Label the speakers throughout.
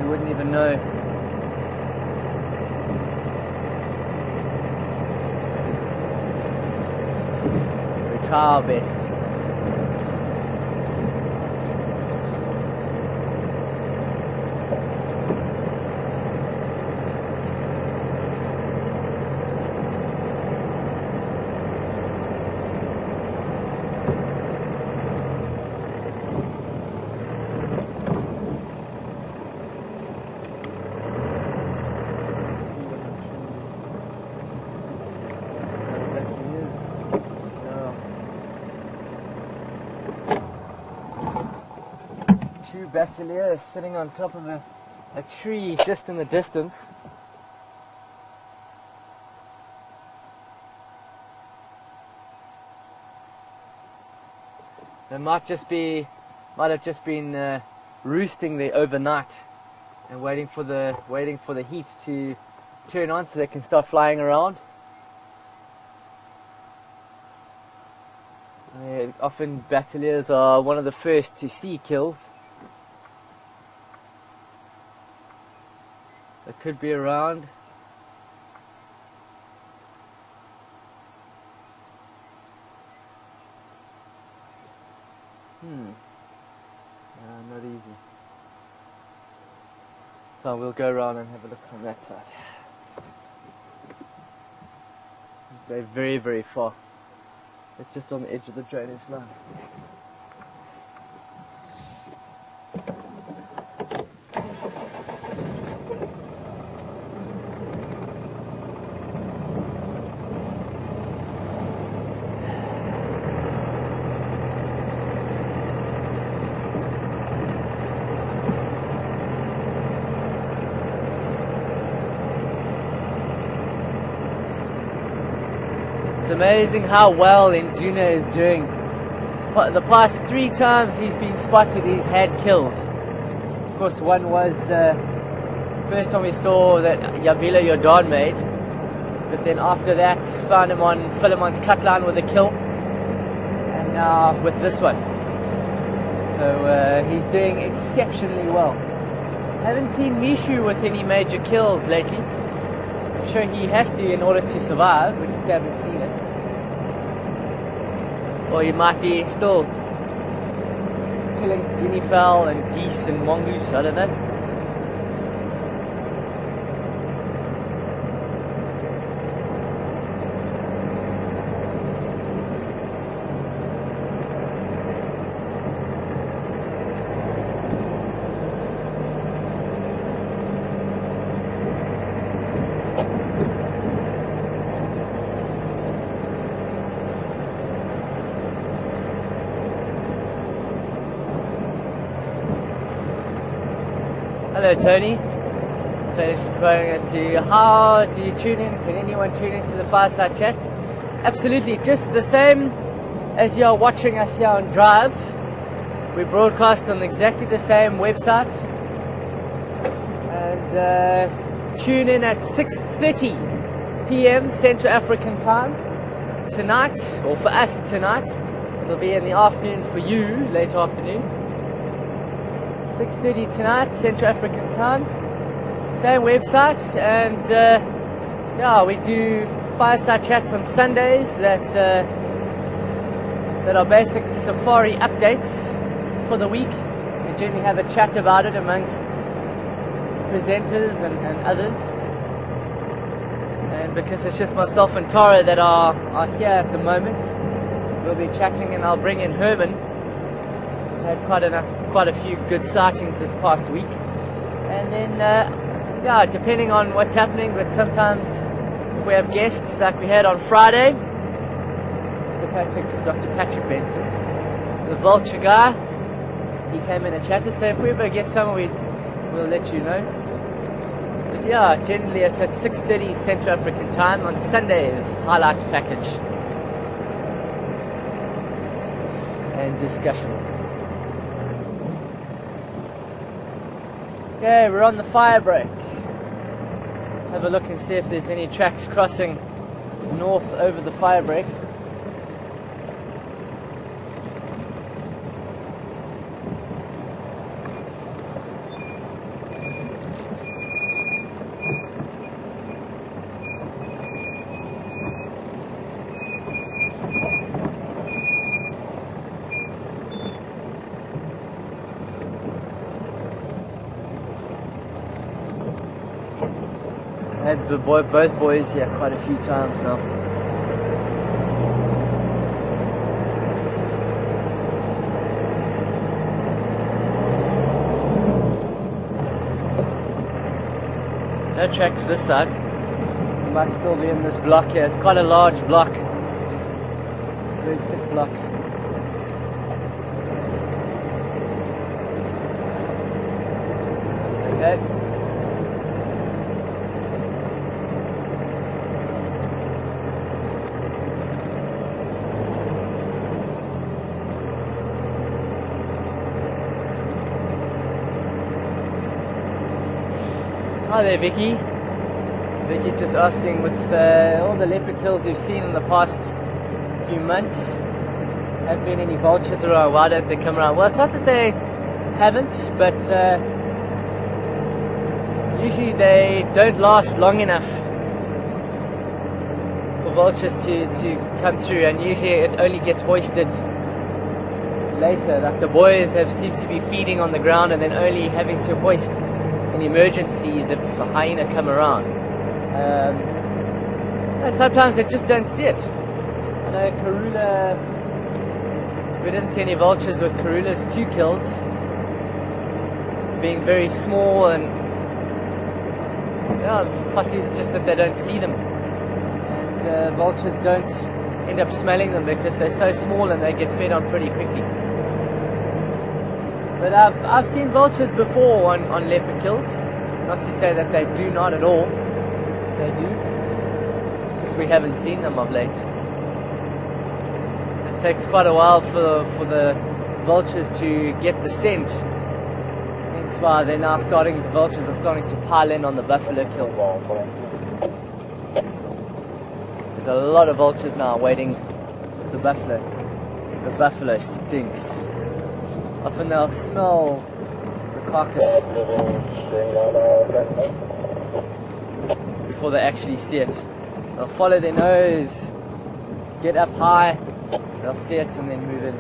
Speaker 1: we wouldn't even know. We try our best. Two battaliers sitting on top of a tree just in the distance. They might have just been roosting there overnight and waiting for the heat to turn on so they can start flying around. Often battaliers are one of the first to see kills. That could be around. Not easy. So we'll go around and have a look on that side. They're very, very far. It's just on the edge of the drainage line. It's amazing how well Induna is doing. The past 3 times he's been spotted, he's had kills. Of course, one was first one we saw that Yavila Jordan made, but then after that found him on Philemon's cut line with a kill, and now with this one. So he's doing exceptionally well. Haven't seen Mishu with any major kills lately. I'm sure he has to in order to survive, we just haven't seen it. Or he might be still killing guinea fowl and geese and mongoose, I don't know. Hello Tony. Tony's just quoting as to how do you tune in? Can anyone tune into the fireside chats? Absolutely, just the same as you're watching us here on Drive. We broadcast on exactly the same website, and tune in at 6:30 p.m. Central African time tonight, or for us tonight. It'll be in the afternoon for you, late afternoon. 6:30 tonight, Central African time. Same website, and yeah, we do fireside chats on Sundays that are basic safari updates for the week. We generally have a chat about it amongst presenters and others. And because it's just myself and Tara that are here at the moment, we'll be chatting, and I'll bring in Herman. Had quite a few good sightings this past week, and then yeah, depending on what's happening, but sometimes if we have guests like we had on Friday, Dr. Patrick Benson, the vulture guy, he came in and chatted. So if we ever get someone, we'll let you know. But yeah, generally it's at 6:30 Central African time on Sundays, highlights package and discussion. Okay, we're on the fire break. Have a look and see if there's any tracks crossing north over the fire break. Had both boys here quite a few times now. No tracks this side. We might still be in this block here. It's quite a large block. Very thick block. Okay. Hi there, Vicky. Vicky's just asking, with all the leopard kills we've seen in the past few months, have been any vultures around? Why don't they come around? Well, it's not that they haven't, but usually they don't last long enough for vultures to come through, and usually it only gets hoisted later. Like the boys have seemed to be feeding on the ground and then only having to hoist in emergencies if a hyena come around. And sometimes they just don't see it. I know Karula, we didn't see any vultures with Karula's 2 kills, being very small, and yeah, possibly just that they don't see them, and vultures don't end up smelling them because they're so small and they get fed on pretty quickly. But I've seen vultures before on leopard kills. Not to say that they do not at all. They do. It's just we haven't seen them of late. It takes quite a while for the vultures to get the scent. Hence why they're now vultures are starting to pile in on the buffalo kill. There's a lot of vultures now waiting for the buffalo. The buffalo stinks. Often they'll smell the carcass before they actually see it. They'll follow their nose, get up high, they'll see it and then move in.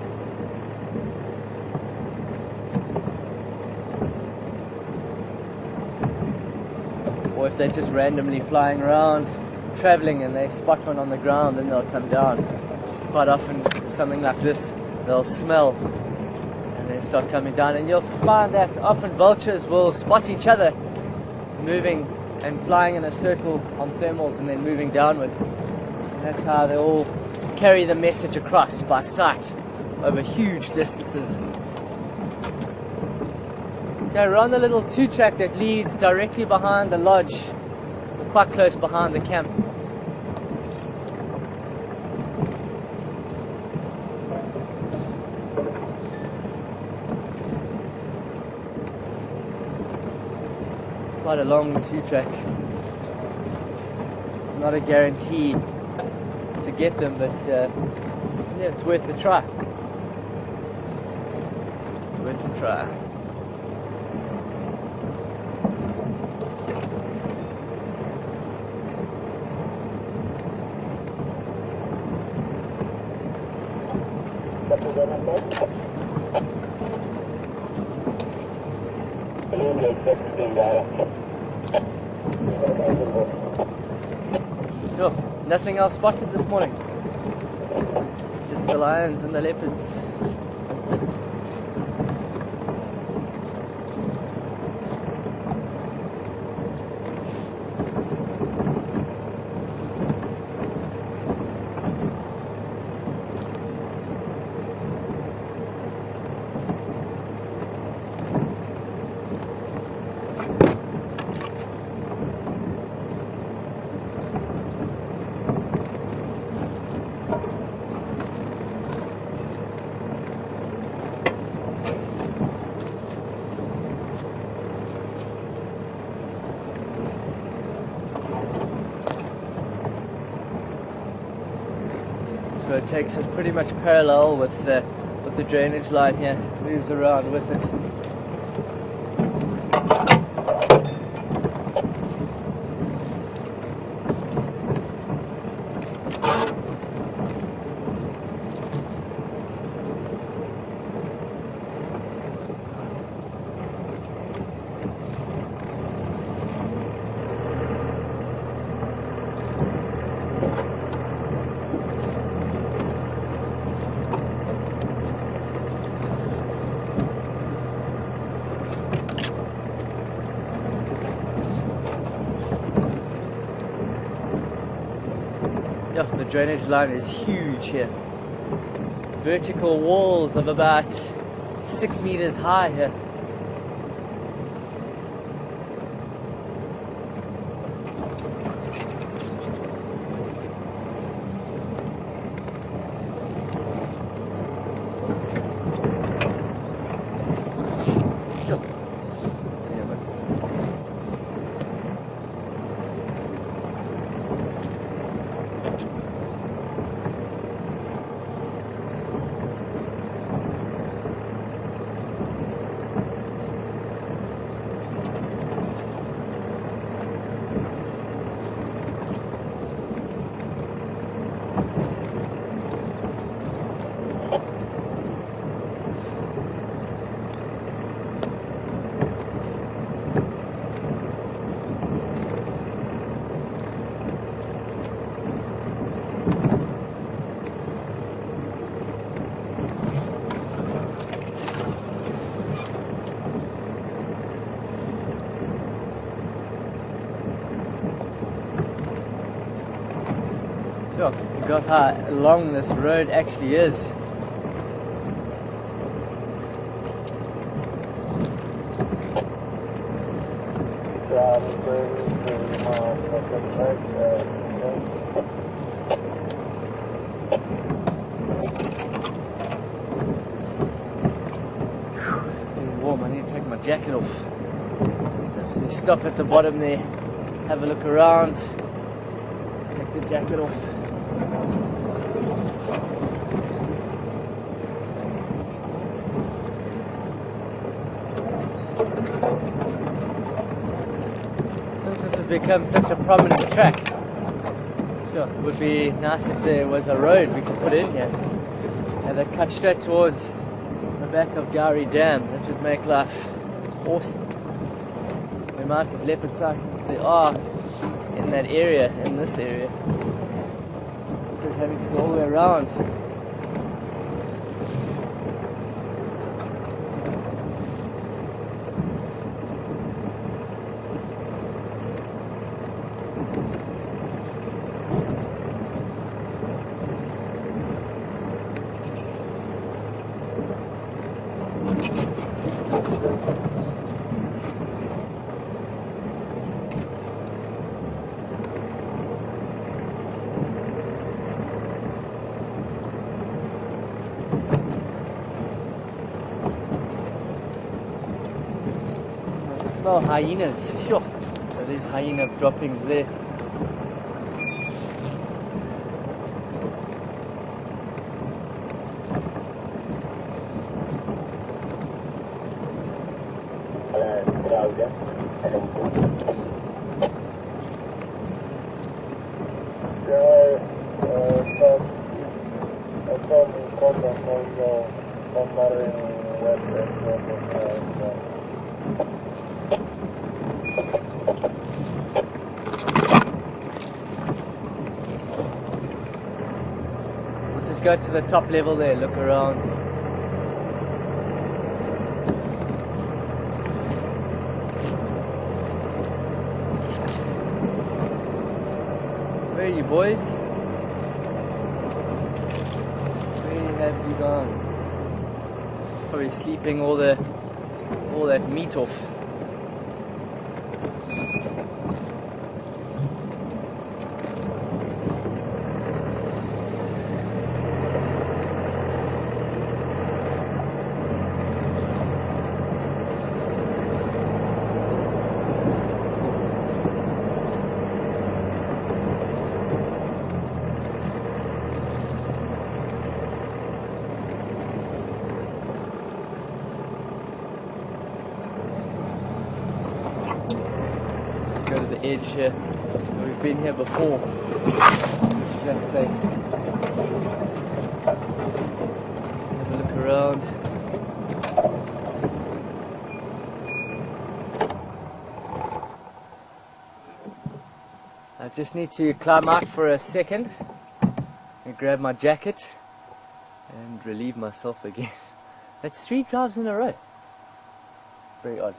Speaker 1: Or if they're just randomly flying around, traveling, and they spot one on the ground, then they'll come down. Quite often, something like this, they'll smell and then start coming down, and you'll find that often vultures will spot each other moving and flying in a circle on thermals and then moving downward. And that's how they all carry the message across by sight over huge distances. Okay, we're on the little 2-track that leads directly behind the lodge, quite close behind the camp. Quite a long 2-track. It's not a guarantee to get them, but yeah, it's worth a try. It's worth a try. Oh, nothing else spotted this morning. Just the lions and the leopards. That's it. It takes us pretty much parallel with the drainage line here. It moves around with it. drainage line is huge here. Vertical walls of about 6 meters high here. Sure, you got how long this road actually is. It's getting warm, I need to take my jacket off. So stop at the bottom there, have a look around, take the jacket off. Since this has become such a prominent track, sure, it would be nice if there was a road we could put in here and that cut straight towards the back of Gowrie Dam. That would make life awesome. The amount of leopard sightings there are in that area, in this area, instead of having to go all the way around. Smell hyenas. Sure. So there's hyena droppings there. We'll just go to the top level there, look around. Where are you boys? Where have you gone? Probably sleeping all that meat off. Go to the edge here. We've been here before. Exact place. Have a look around. I just need to climb out for a second and grab my jacket and relieve myself again. That's 3 drives in a row. Very odd.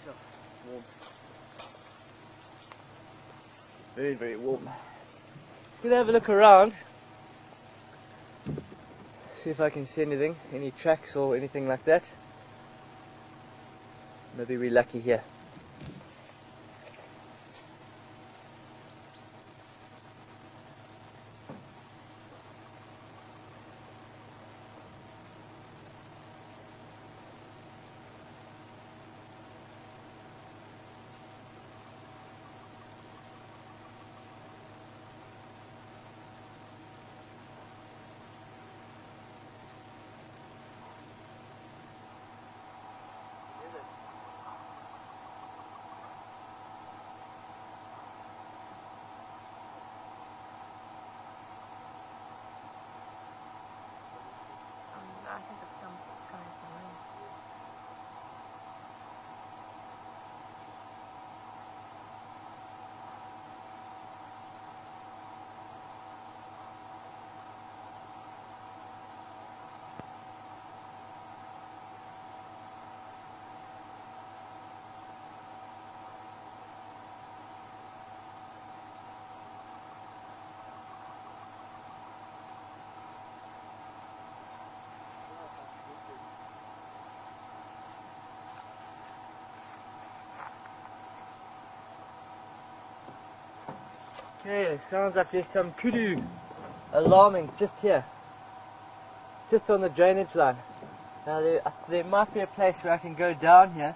Speaker 1: So warm. Very, very warm. Just gonna have a look around. See if I can see anything, any tracks or anything like that. Maybe we're lucky here.
Speaker 2: I think it's some kind of rain.
Speaker 1: Okay, sounds like there's some kudu alarming just here, just on the drainage line. Now there might be a place where I can go down here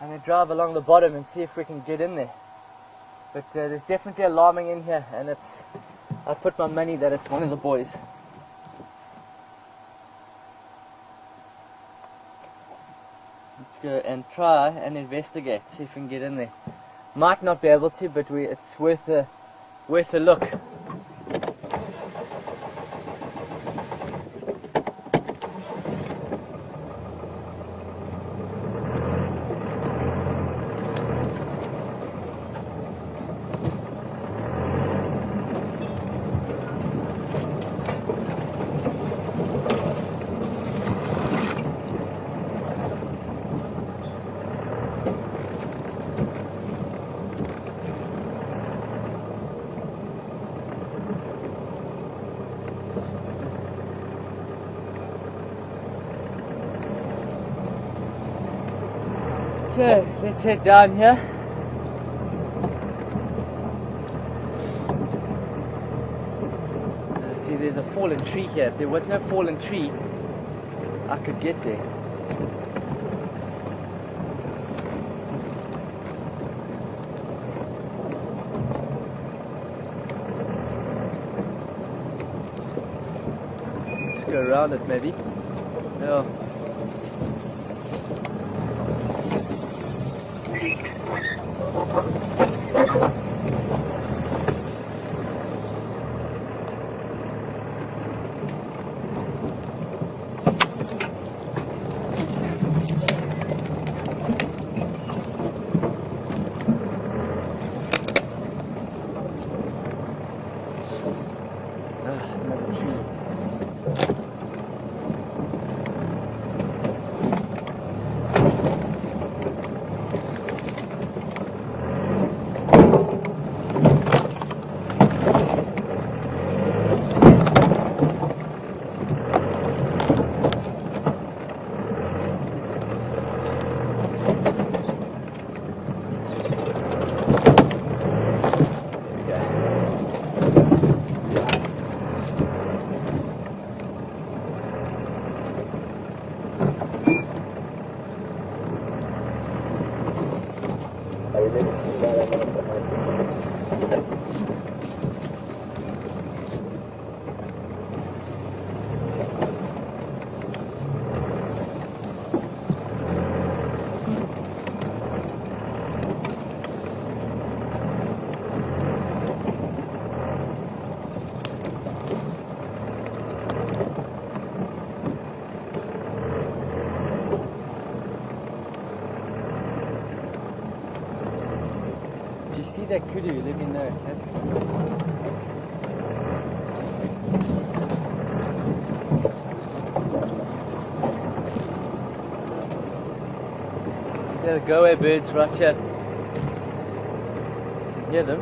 Speaker 1: and then drive along the bottom and see if we can get in there. But there's definitely alarming in here, and I put my money that it's one of the boys. Let's go and try and investigate, see if we can get in there. Might not be able to, but it's worth a look. Okay, let's head down here. See, there's a fallen tree here. If there was no fallen tree, I could get there. Let's go around it maybe. Yeah. Another tree. If you see that kudu, let me know, okay? Yeah, the go-away birds right here. You can hear them.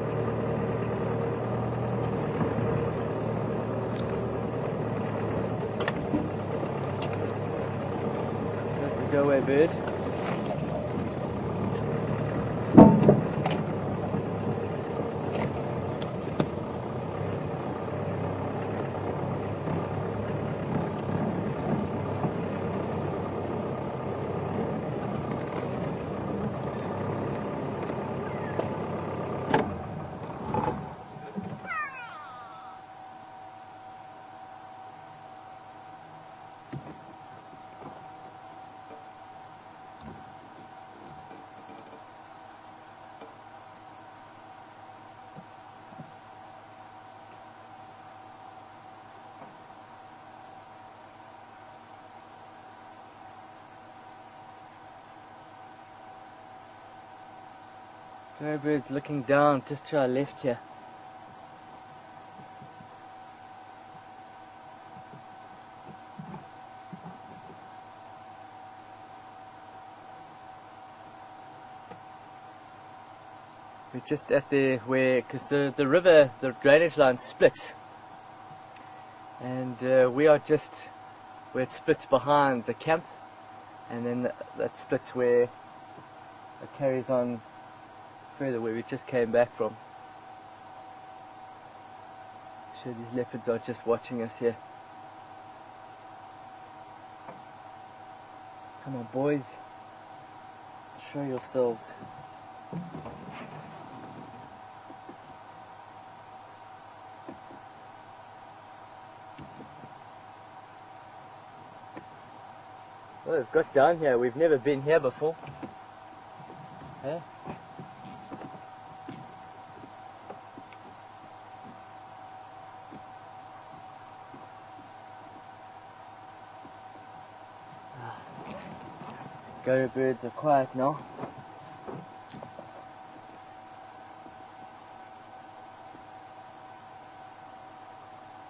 Speaker 1: There's the go-away bird. Go-away birds looking down just to our left here. We're just at because the river, the drainage line splits, and we are just where it splits behind the camp, and then that splits where it carries on further where we just came back from. Sure, these leopards are just watching us here. Come on, boys, show yourselves. Well, it's got down here. We've never been here before. Hey? Go birds are quiet now.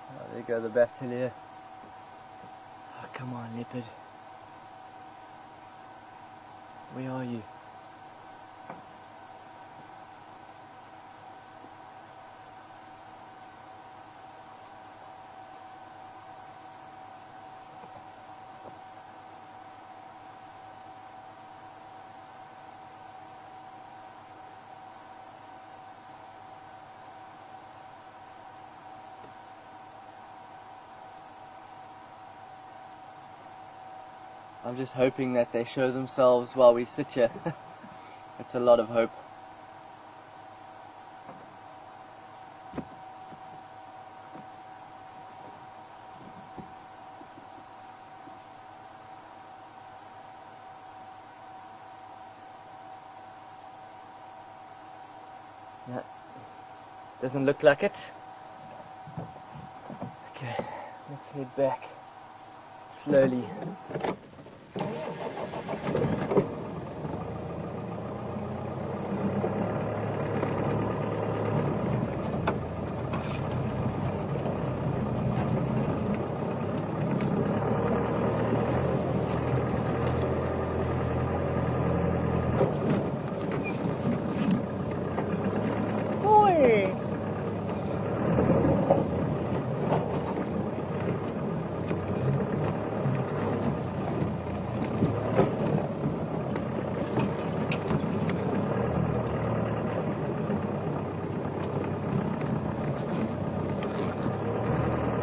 Speaker 1: Oh, there you go, the bacteria. Oh, come on, leopard. Where are you? I'm just hoping that they show themselves while we sit here. It's a lot of hope. Yeah, doesn't look like it. Okay, let's head back slowly.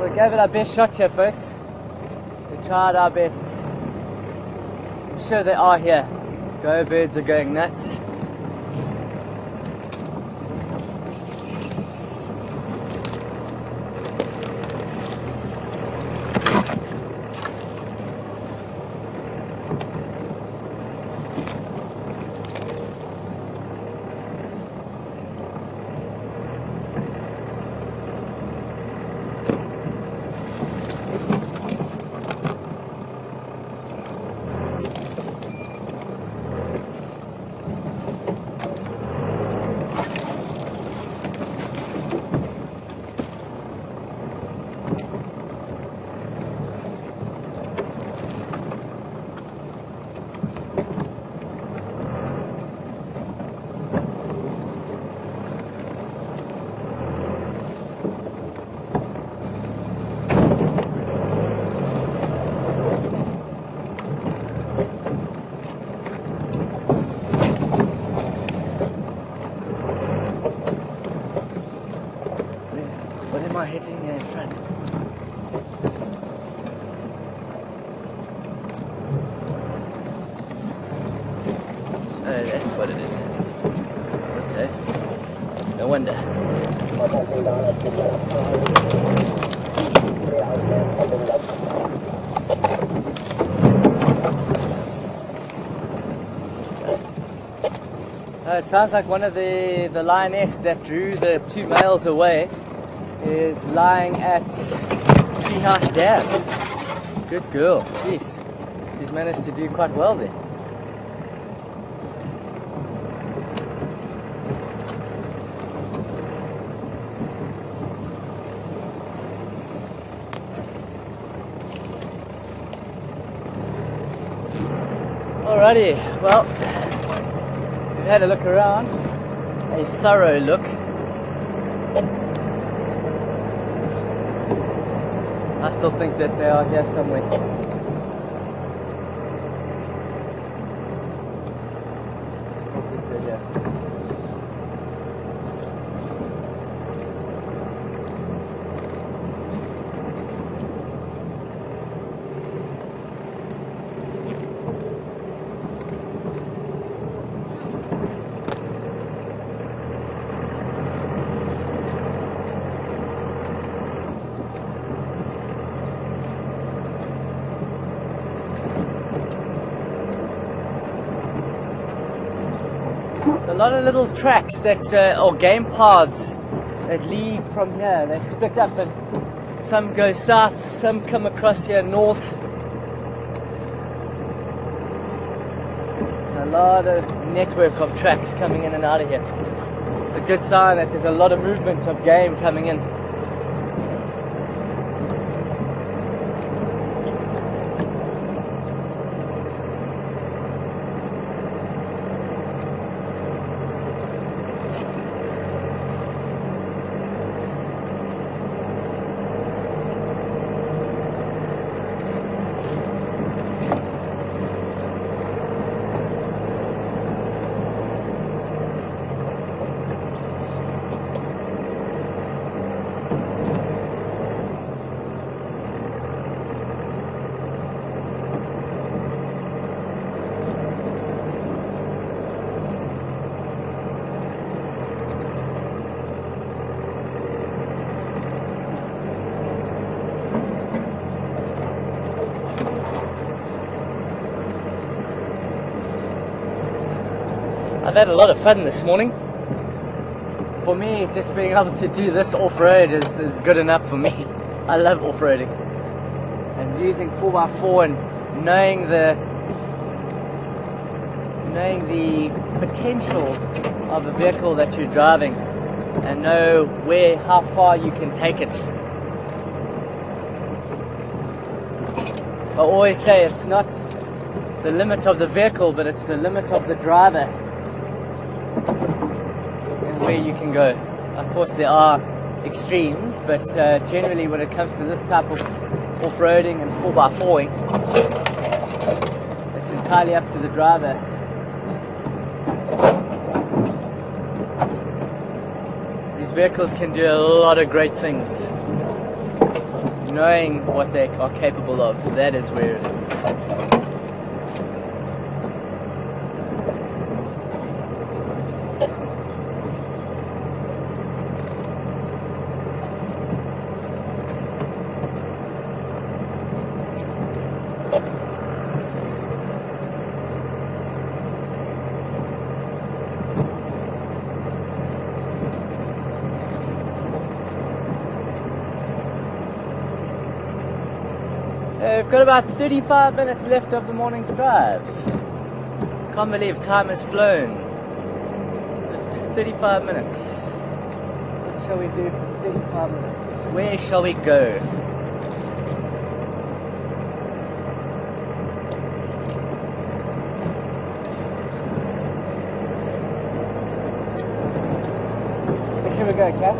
Speaker 1: We gave it our best shot here, folks. We tried our best. I'm sure they are here. Go birds are going nuts. Oh, that's what it is. Okay. No wonder. It sounds like one of the lioness that drew the 2 males away is lying at Treehouse Dam. Good girl. Jeez. She's managed to do quite well there. Alrighty, well, we've had a look around, a thorough look. I still think that they are here somewhere. Still think they're here. A lot of little tracks that, or game paths that lead from here. They split up and some go south, some come across here north. A lot of network of tracks coming in and out of here. A good sign that there's a lot of movement of game coming in. I've had a lot of fun this morning. For me, just being able to do this off-road is good enough for me. I love off-roading. And using 4x4 and knowing the potential of the vehicle that you're driving and know how far you can take it. I always say it's not the limit of the vehicle, but it's the limit of the driver and where you can go. Of course there are extremes, but generally when it comes to this type of off-roading and 4x4ing, it's entirely up to the driver. These vehicles can do a lot of great things. Knowing what they are capable of, that is where it is. We've got about 35 minutes left of the morning's drive. Can't believe time has flown. 35 minutes. What shall we do for 35 minutes? Where shall we go? Where should we go, Kat?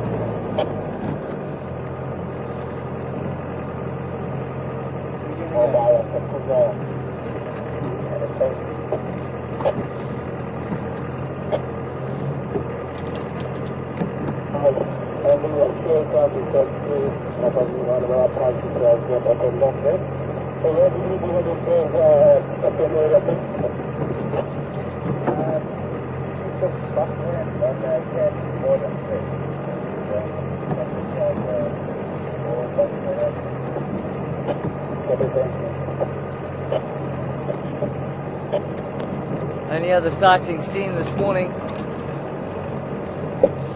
Speaker 1: Only other sighting seen this morning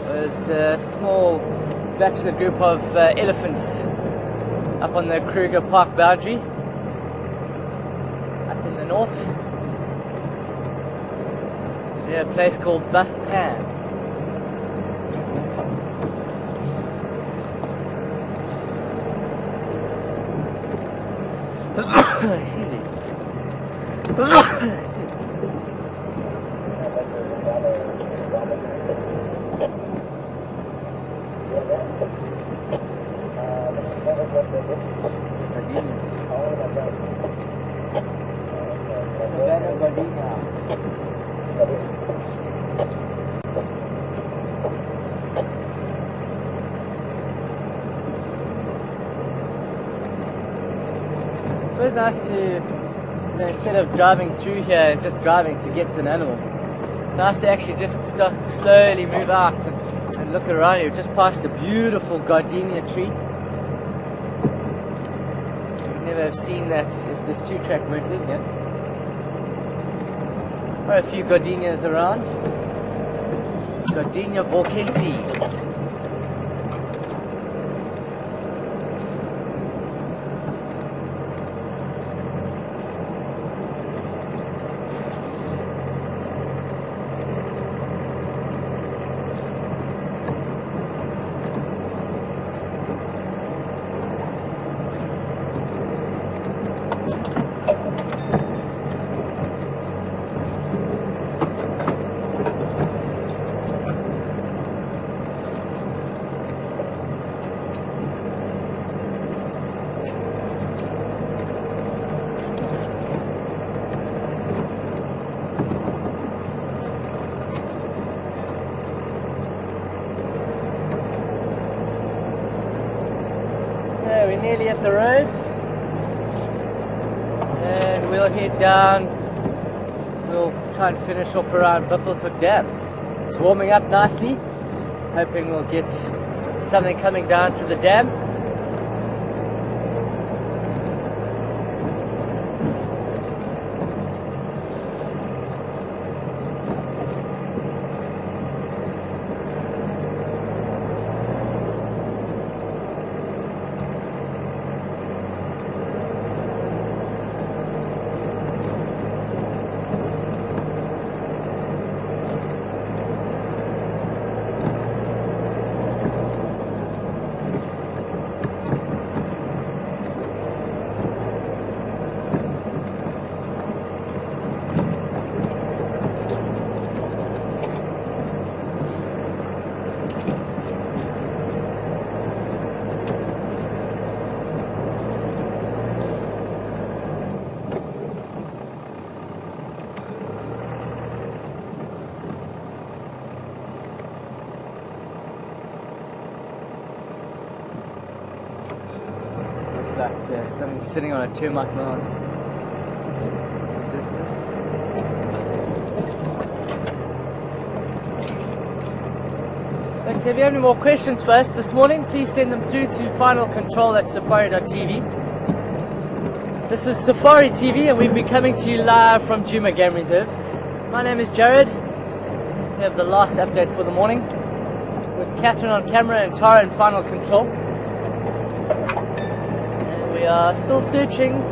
Speaker 1: was a small bachelor group of elephants up on the Kruger Park boundary up in the north. There's a place called Buff Pan. It's always nice to, instead of driving through here and just driving to get to an animal, it's nice to actually just slowly move out and look around you. Just past a beautiful gardenia tree. You'd never have seen that if this 2-track weren't in here. There are a few gardenias around. Gardenia volkensi. We're nearly at the roads and we'll head down. We'll try and finish off around Buffelshoek Dam. It's warming up nicely, hoping we'll get something coming down to the dam. Like something sitting on a termite mound in the distance. Thanks. If you have any more questions for us this morning, please send them through to finalcontrol@safari.tv. This is Safari TV and we've been coming to you live from Djuma Game Reserve. My name is Jared. We have the last update for the morning with Catherine on camera and Tara in final control. We are still searching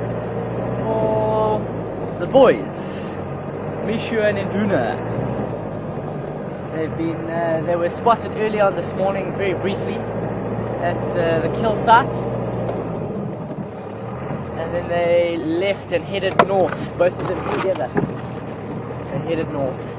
Speaker 1: for the boys, Mishu and Induna. They were spotted early on this morning, very briefly, at the kill site, and then they left and headed north. Both of them together. They headed north.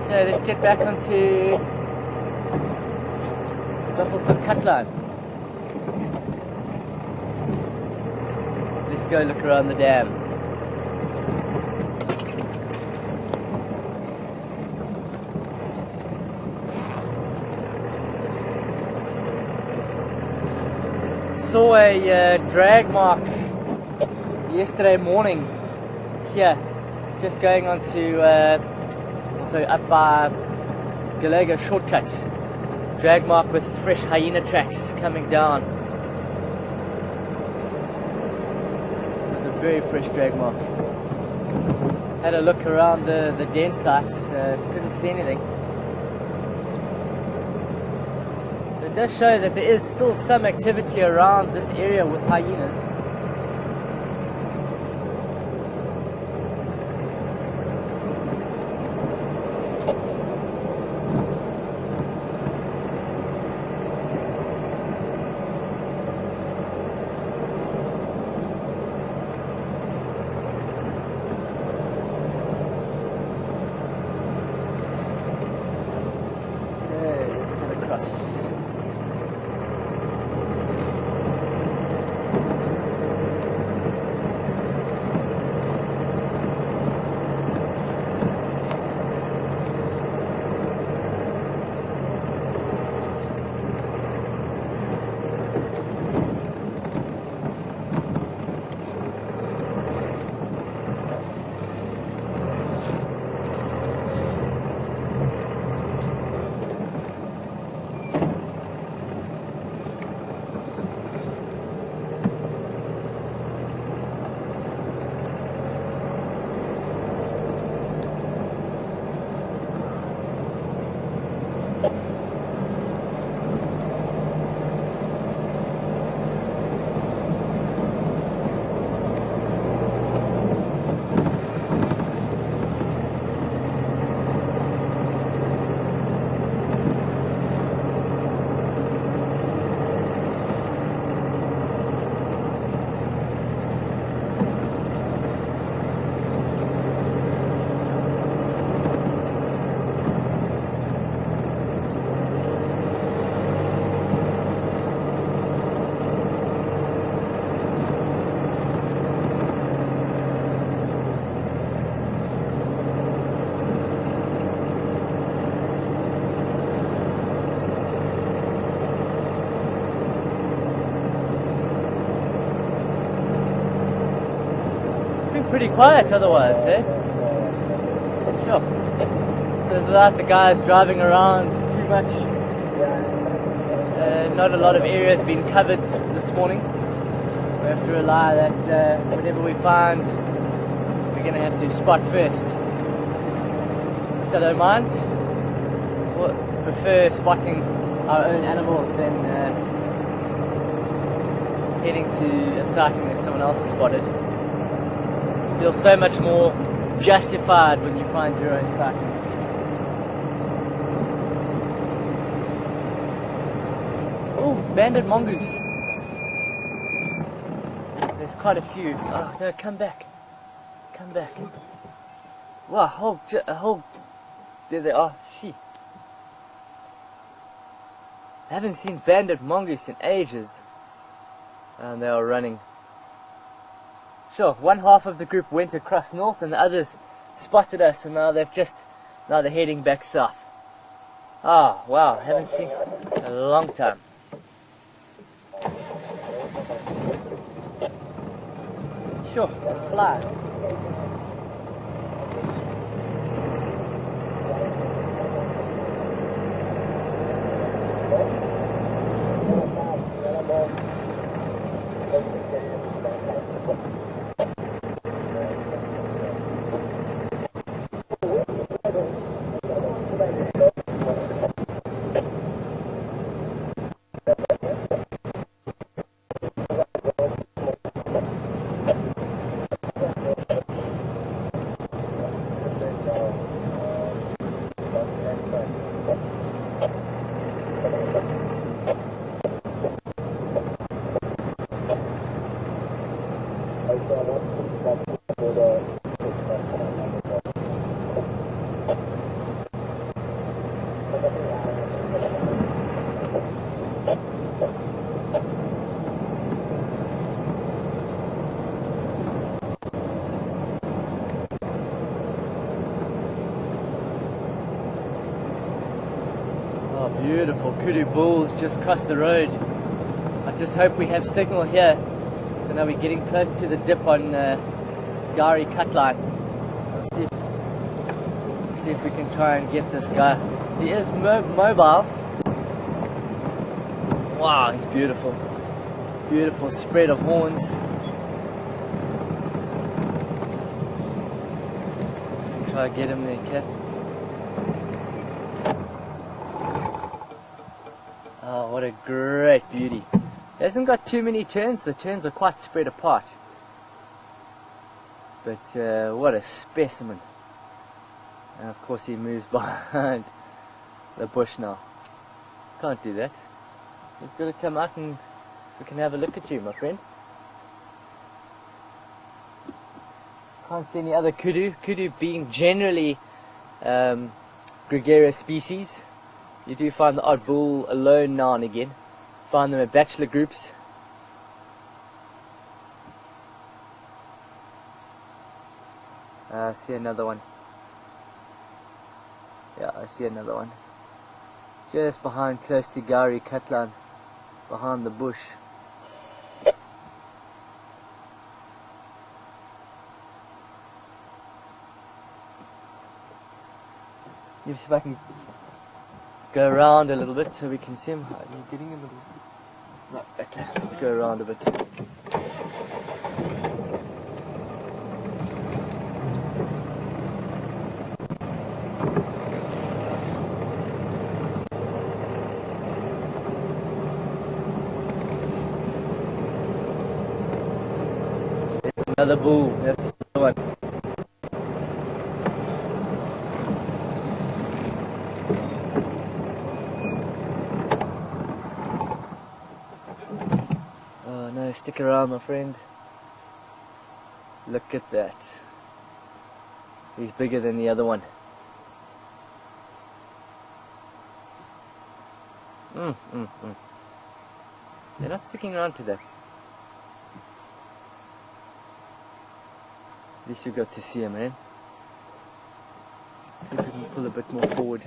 Speaker 1: So let's get back onto Buffelston cut line. Let's go look around the dam. Saw a drag mark yesterday morning here, just going on to also up by Gallagher shortcut. Drag mark with fresh hyena tracks coming down. It was a very fresh drag mark. Had a look around the den sites, couldn't see anything. It does show that there is still some activity around this area with hyenas. Pretty quiet otherwise, eh? Sure. So without the guys driving around too much, not a lot of areas been covered this morning. We have to rely that whatever we find, we're going to have to spot first. Which I don't mind. We'll prefer spotting our own animals than heading to a sighting that someone else has spotted. Feel so much more justified when you find your own sightings. Oh, banded mongoose. There's quite a few. Oh no, come back. Come back. Wow, a whole... There they are. She. I haven't seen banded mongoose in ages. And they are running. Sure, one half of the group went across north and the others spotted us, and now they're heading back south. Ah, wow, haven't seen a long time. Sure, flies. kudu bulls just crossed the road. I just hope we have signal here. So now we're getting close to the dip on Gari cut line. Let's see if we can try and get this guy. He is mobile. Wow, he's beautiful. Beautiful spread of horns. Try to get him there, Kath. Oh, what a great beauty. He hasn't got too many turns. The turns are quite spread apart. But what a specimen. And of course he moves behind the bush now. Can't do that. You've got to come out and we can have a look at you, my friend. Can't see any other kudu. Kudu being generally gregarious species. You do find the odd bull alone now and again. Find them at bachelor groups. I see another one. Yeah, I see another one. Just behind, close to Gari Katlan, behind the bush. Let me see if I can go around a little bit so we can see him. Are you getting him a little bit? No, okay, let's go around a bit. Another bull, that's the one. Oh no, stick around, my friend. Look at that. He's bigger than the other one. They're not sticking around to that. At least we got to see him, man. Let's see if we can pull a bit more forward.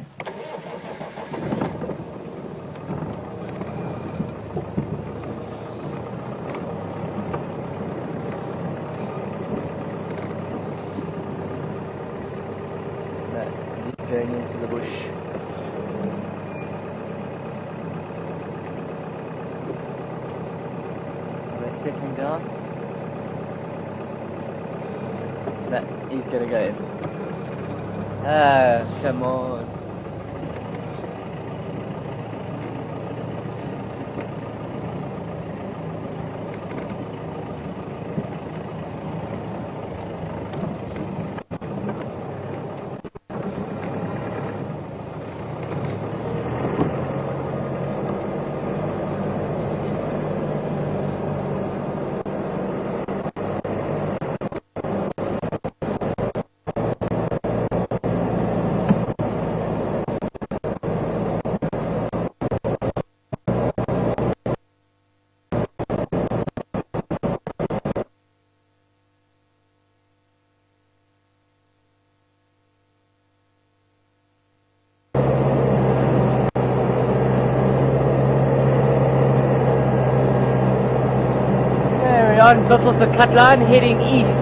Speaker 1: No, he's going into the bush. Are they settling down? No, he's gonna go in. Ah, come on. On Buffelshoek cut line heading east,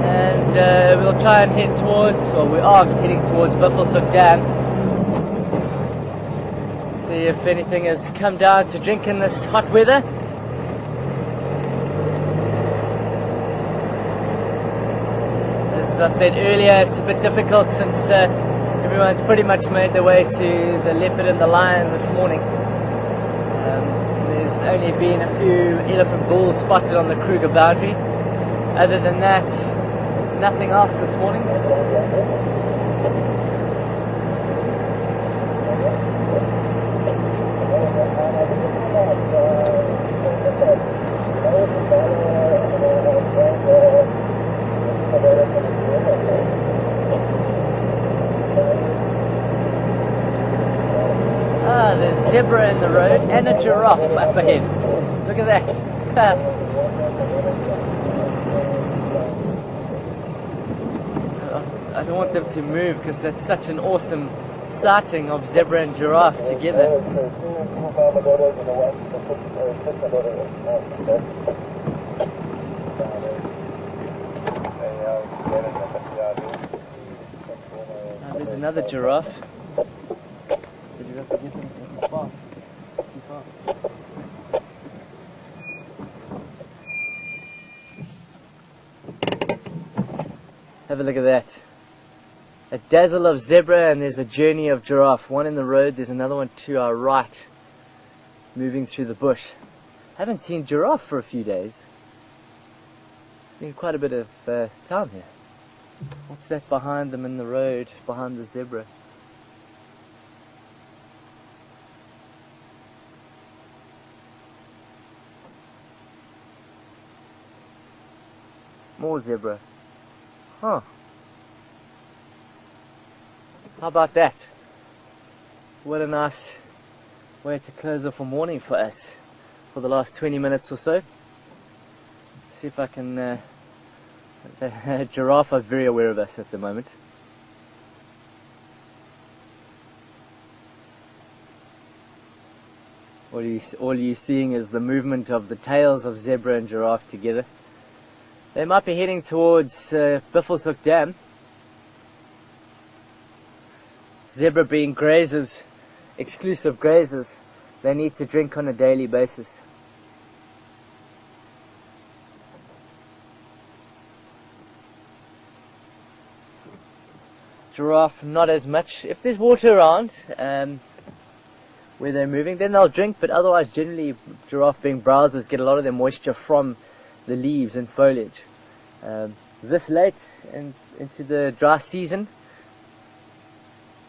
Speaker 1: and we'll try and head towards, well, we are heading towards Buffelshoek Dam. See if anything has come down to drink in this hot weather. As I said earlier, it's a bit difficult since everyone's pretty much made their way to the leopard and the lion this morning. There's only been a few elephant bulls spotted on the Kruger boundary. Other than that, nothing else this morning. Ah, there's a zebra in the road and a giraffe up ahead. Look at that. I don't want them to move because that's such an awesome sighting of zebra and giraffe together. Now there's another giraffe. But you have to get them too far. Too far. Have a look at that. A dazzle of zebra and there's a journey of giraffe. One in the road, there's another one to our right, moving through the bush. Haven't seen giraffe for a few days. It's been quite a bit of time here. What's that behind them in the road, behind the zebra? More zebra. Huh. How about that? What a nice way to close off a morning for us for the last 20 minutes or so. See if I can... the giraffe are very aware of us at the moment. All you're seeing is the movement of the tails of zebra and giraffe together. They might be heading towards Buffelshoek Dam. Zebra being grazers, exclusive grazers, they need to drink on a daily basis. Giraffe, not as much. If there's water around where they're moving, then they'll drink, but otherwise generally giraffe being browsers get a lot of their moisture from the leaves and foliage. This late into the dry season,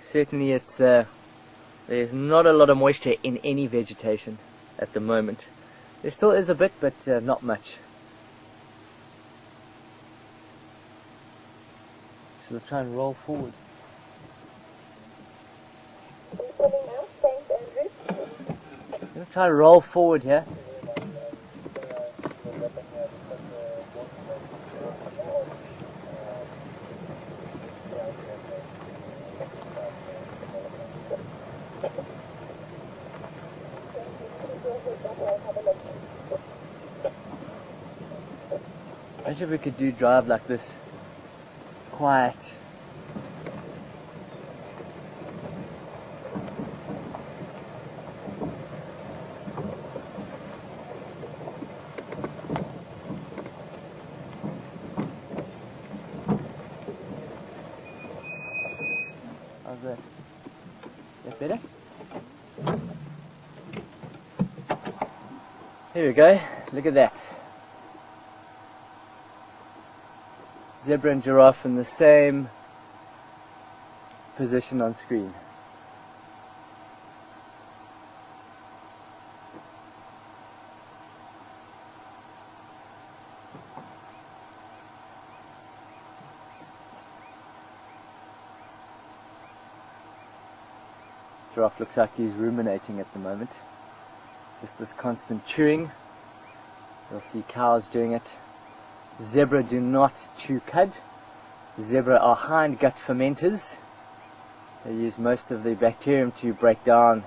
Speaker 1: certainly it's there's not a lot of moisture in any vegetation at the moment. There still is a bit, but not much. So we'll try and roll forward. We'll try and roll forward here. Imagine if we could do drive like this, quiet. How's that? That better? Here we go, look at that. Zebra and giraffe in the same position on screen. Giraffe looks like he's ruminating at the moment. Just this constant chewing. You'll see cows doing it. Zebra do not chew cud. Zebra are hindgut fermenters. They use most of the bacterium to break down,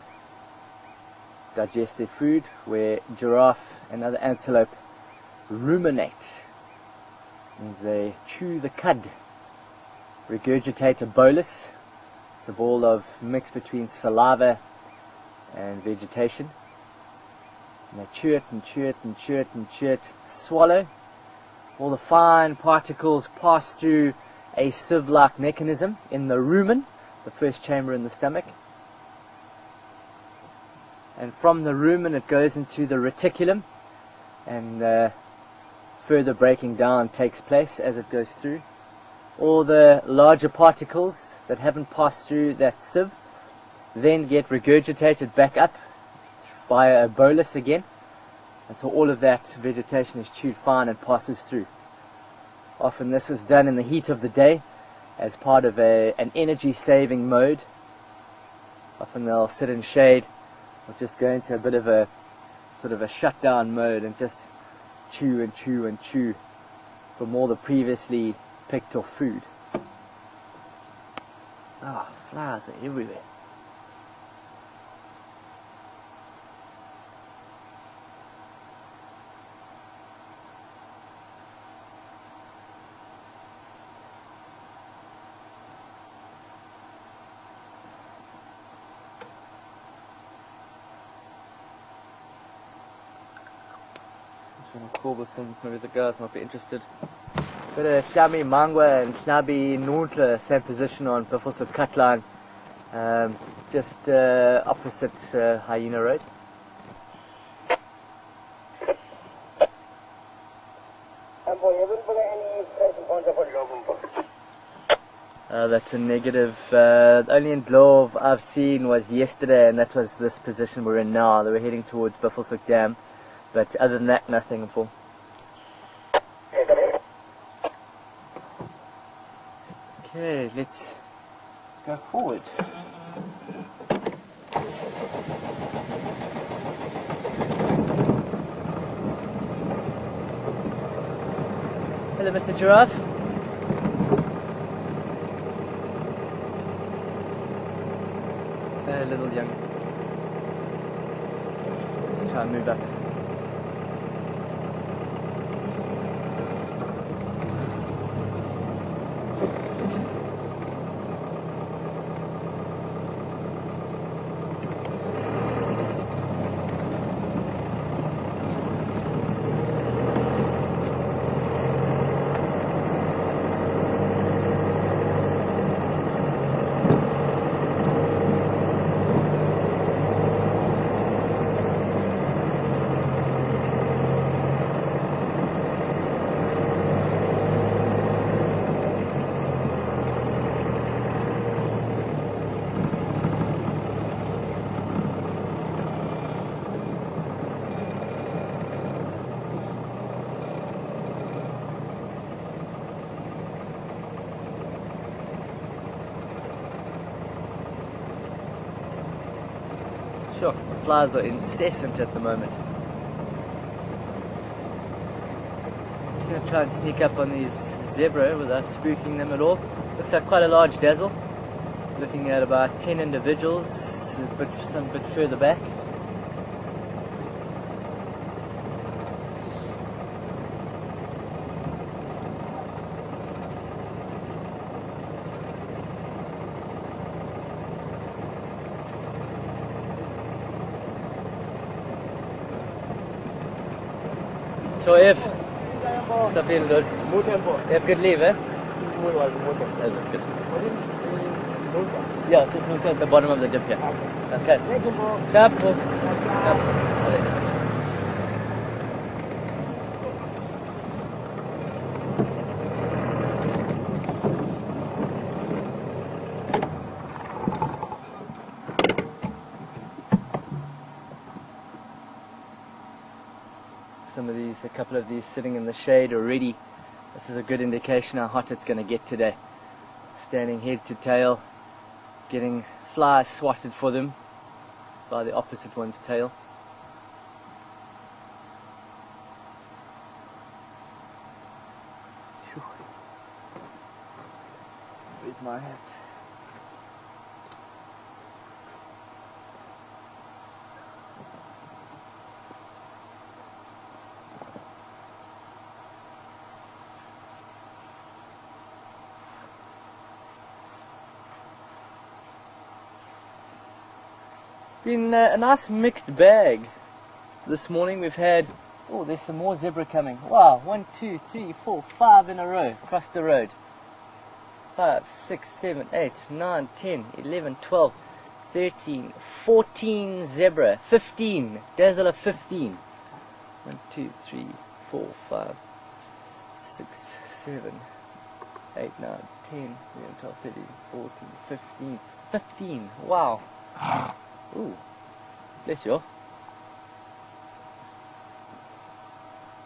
Speaker 1: digest their food, where giraffe and other antelope ruminate. Means they chew the cud. Regurgitate a bolus. It's a ball of mix between saliva and vegetation. And they chew it and chew it and chew it and chew it. Swallow. All the fine particles pass through a sieve-like mechanism in the rumen, the first chamber in the stomach. And from the rumen it goes into the reticulum, and further breaking down takes place as it goes through. All the larger particles that haven't passed through that sieve then get regurgitated back up via a bolus again, until all of that vegetation is chewed fine and passes through. Often this is done in the heat of the day as part of an energy saving mode. Often they'll sit in shade or just go into a bit of a sort of a shutdown mode and just chew and chew and chew from all the previously picked off food. Ah, flowers are everywhere. Just want to call this some, maybe the guys might be interested. Got a Shami Mangwa and Shami Nuntle, same position on Buffelshoek cut line, just opposite Hyena Road. That's a negative. The only enclave I've seen was yesterday, and that was this position we're in now. They were heading towards Buffelshoek Dam, but other than that, nothing for. Okay, let's go forward. Hello, Mr. Giraffe. A little young. Let's try and move up. Sure, flies are incessant at the moment. Just going to try and sneak up on these zebra without spooking them at all. Looks like quite a large dazzle. Looking at about 10 individuals, some bit further back. So if feeling good. You have good leave, eh? That's good. Yeah, just look at the bottom of the dip here. Okay. Careful. A couple of these sitting in the shade already. This is a good indication how hot it's going to get today. Standing head to tail, getting flies swatted for them by the opposite one's tail. Where's my hat? Been a nice mixed bag this morning. We've had, oh, there's some more zebra coming. Wow, 1, 2, 3, 4, 5 in a row across the road. 5, 6, 7, 8, 9, 10, 11, 12, 13, 14 zebra, 15, dazzle of 15. 1, 2, 3, 4, 5, 6, 7, 8, 9, 10, 11, 12, 13, 14, 15, 15, wow. Ooh, bless you.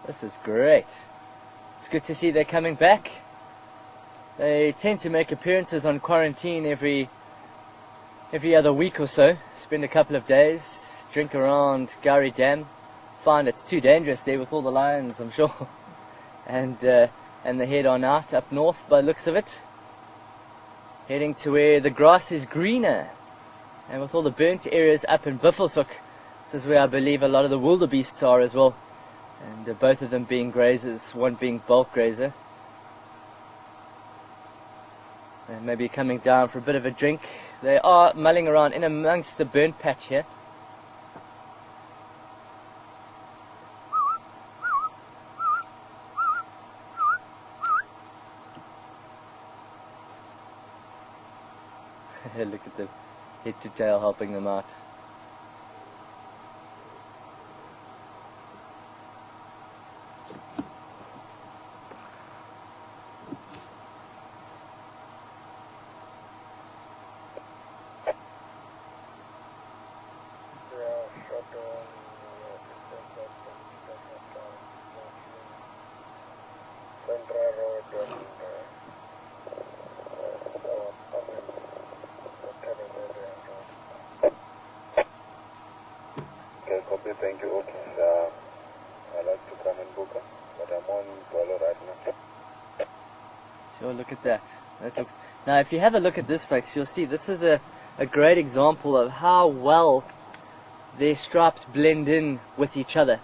Speaker 1: This is great. It's good to see they're coming back. They tend to make appearances on quarantine every other week or so. Spend a couple of days, drink around Gowrie Dam, find it's too dangerous there with all the lions, I'm sure, and they head on out up north by the looks of it. heading to where the grass is greener, and with all the burnt areas up in Buffelshoek, this is where I believe a lot of the wildebeests are as well, and both of them being grazers, one being bulk grazer. And maybe coming down for a bit of a drink. They are mulling around in amongst the burnt patch here. Look at them, head to tail helping them out.
Speaker 3: Thank you. Okay. I'd like to come and book her, but I'm on Polo right now.
Speaker 1: Sure, look at that. That looks. Now, if you have a look at this, folks, you'll see this is a great example of how well their stripes blend in with each other,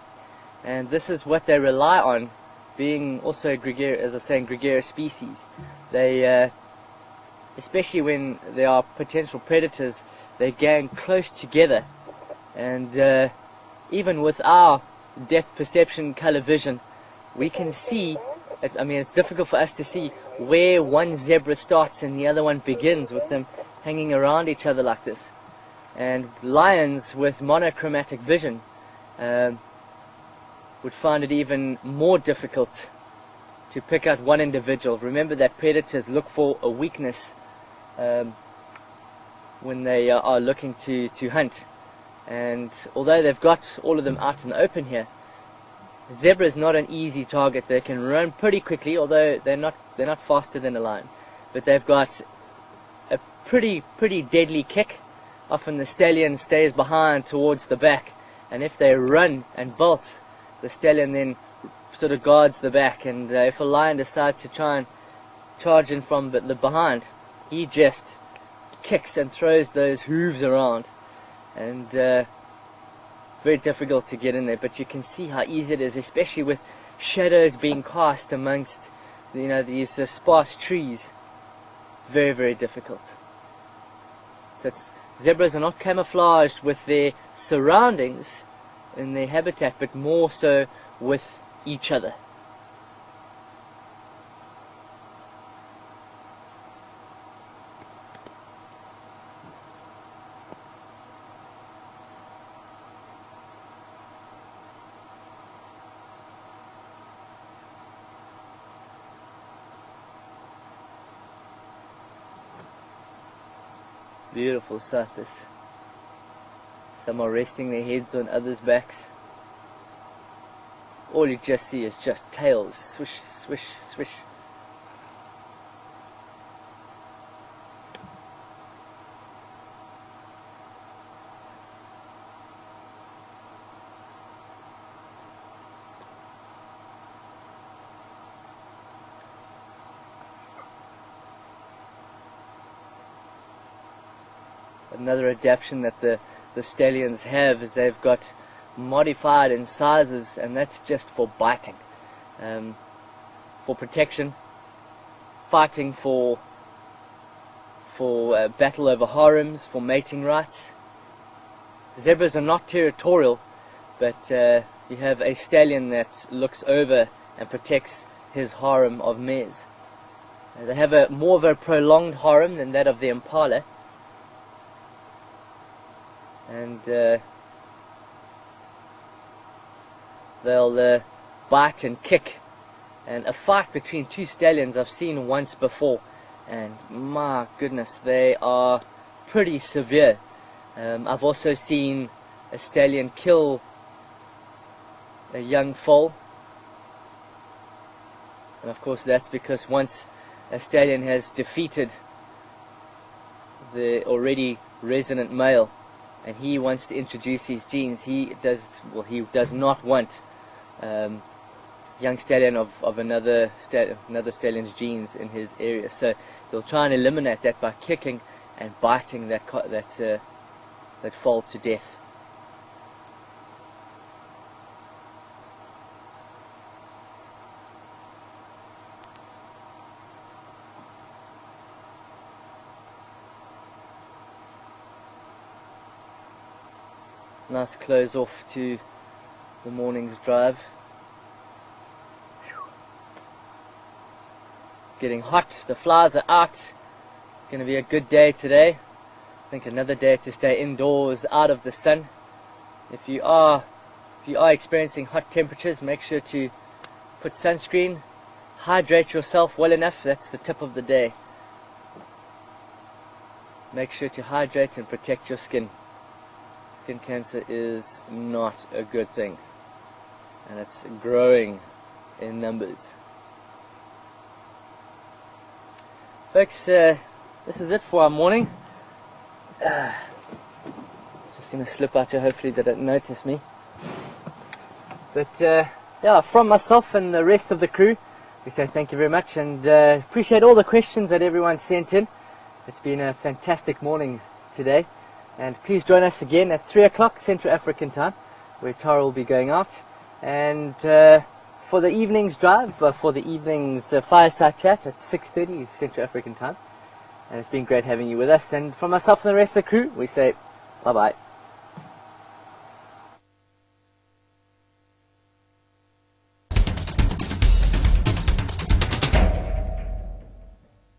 Speaker 1: and this is what they rely on, being also gregarious, as I was saying, gregarious species. They, especially when there are potential predators, they gang close together, and even with our depth perception, color vision, we can see, I mean, it's difficult for us to see where one zebra starts and the other one begins, with them hanging around each other like this. And lions with monochromatic vision would find it even more difficult to pick out one individual. Remember that predators look for a weakness when they are looking to hunt. And although they've got all of them out in the open here, zebra is not an easy target. They can run pretty quickly, although they're not faster than a lion. But they've got a pretty deadly kick. Often the stallion stays behind towards the back, and if they run and bolt, the stallion then sort of guards the back. And if a lion decides to try and charge in from the behind, he just kicks and throws those hooves around. And very difficult to get in there, but you can see how easy it is, especially with shadows being cast amongst, you know, these sparse trees. Very, very difficult. So zebras are not camouflaged with their surroundings in their habitat, but more so with each other. Beautiful sight this. Some are resting their heads on others' backs. All you just see is just tails, swish, swish, swish. Another adaptation that the stallions have is they've got modified incisors, and that's just for biting, for protection, fighting for battle over harems, for mating rights. Zebras are not territorial, but you have a stallion that looks over and protects his harem of mares. They have more of a prolonged harem than that of the impala. And they'll bite and kick. And a fight between two stallions I've seen once before, and my goodness, they are pretty severe. I've also seen a stallion kill a young foal, and of course that's because once a stallion has defeated the already resident male, and he wants to introduce his genes, he does not want young stallion of another stallion's genes in his area. So they'll try and eliminate that by kicking and biting that foal to death. Nice close off to the morning's drive. It's getting hot, the flies are out. Going to be a good day today. I think another day to stay indoors, out of the sun. If you are experiencing hot temperatures, make sure to put sunscreen, hydrate yourself well enough. That's the tip of the day. Make sure to hydrate and protect your skin. Skin cancer is not a good thing, and it's growing in numbers. Folks, this is it for our morning. Just going to slip out here, hopefully they don't notice me. But yeah, from myself and the rest of the crew, we say thank you very much, and appreciate all the questions that everyone sent in. It's been a fantastic morning today. And please join us again at 3 o'clock Central African time, where Tara will be going out. And for the evening's drive, for the evening's fireside chat at 6:30 Central African time. And it's been great having you with us. And from myself and the rest of the crew, we say bye-bye.